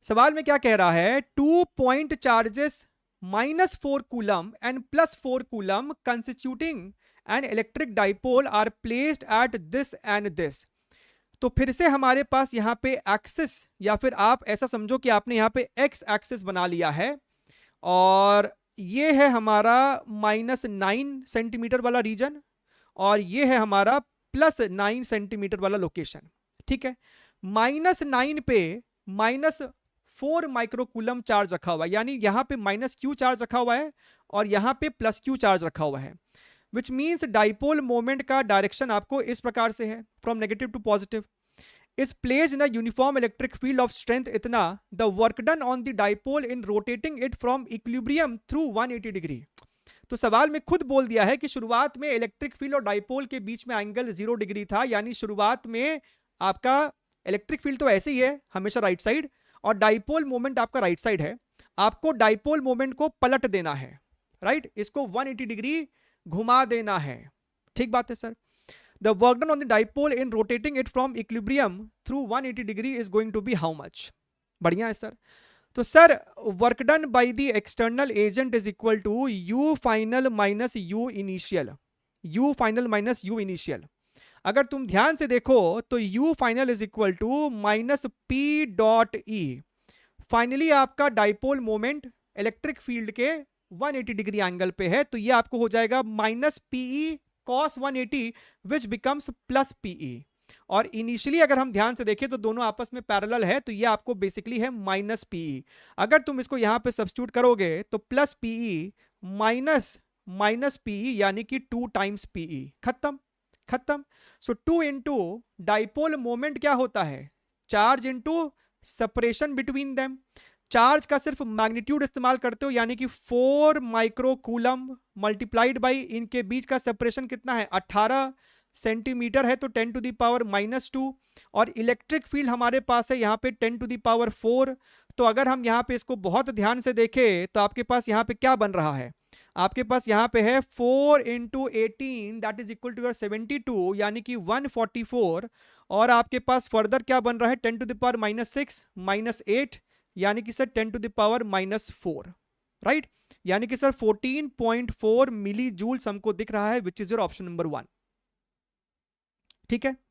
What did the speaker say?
सवाल में क्या कह रहा है, 2 point charges -4 coulomb and +4 coulomb constituting an electric dipole are placed at this end this. तो फिर से हमारे पास यहाँ पे एक्सिस, या फिर आप ऐसा समझो कि आपने यहाँ पे एक्स एक्सिस बना लिया है, और ये है हमारा -9 सेंटीमीटर वाला रीजन, और ये है हमारा +9 सेंटीमीटर वाला लोकेशन। ठीक है, -9 पे -4 माइक्रोकूलम चार्ज रखा हुआ है, यानी यहां पे -q चार्ज रखा हुआ है और यहां पे +q चार्ज रखा हुआ है, विच मीन्स डाइपोल मोमेंट का डायरेक्शन आपको इस प्रकार से है, from negative to positive. is placed in a uniform electric field of strength इतना, the work done on the dipole in rotating it from equilibrium through 180 degree. तो सवाल में खुद बोल दिया है कि शुरुआत में इलेक्ट्रिक फील्ड और डाइपोल के बीच में एंगल 0 डिग्री था, यानी शुरुआत में आपका इलेक्ट्रिक फील्ड तो ऐसे ही है हमेशा राइट साइड, और डाइपोल मोमेंट आपका राइट साइड है। आपको डाइपोल मोमेंट को पलट देना है, राइट, इसको 180 डिग्री घुमा देना है। ठीक बात है sir. The work done on the dipole in rotating it from equilibrium through 180 degree is going to be how much? बढ़िया है सर। तो sir work done by the external agent is equal to u final minus u initial, u final minus u initial. अगर तुम ध्यान से देखो तो u final is equal to minus p dot E. Finally आपका dipole moment electric field के 180 degree angle पे है, तो ये आपको हो जाएगा minus PE cos 180 which becomes plus PE। और इनिशियली अगर हम ध्यान से देखें तो दोनों आपस में पैरेलल है, तो ये आपको बेसिकली है माइनस पीई। अगर तुम इसको यहां पे सब्स्टिट्यूट करोगे तो प्लस पीई माइनस पीई, यानी कि 2 टाइम्स पीई। खत्म खत्म। सो 2 इंटू डाइपोल मोमेंट क्या होता है, charge into separation between them. Charge का सिर्फ मैग्नीट्यूड इस्तेमाल करते हो, यानी कि 4 माइक्रोकूलम मल्टीप्लाइड बाई इनके बीच का सेपरेशन कितना है, 18 सेंटीमीटर है, तो 10 टू द पावर -2। और इलेक्ट्रिक फील्ड हमारे पास है यहाँ पे 10 टू द पावर 4। तो अगर हम यहाँ पे इसको बहुत ध्यान से देखें तो आपके पास यहाँ पे क्या बन रहा है, आपके पास यहाँ पे है 4 into 18 that is equal to your 72, यानी कि 144। और आपके पास फर्दर क्या बन रहा है, 10 टू द पावर -6 -8, यानी कि sir 10 to the power -4, right. यानी कि सर 14.4 मिली जूल्स हमको दिख रहा है, which is your option number 1। ठीक है।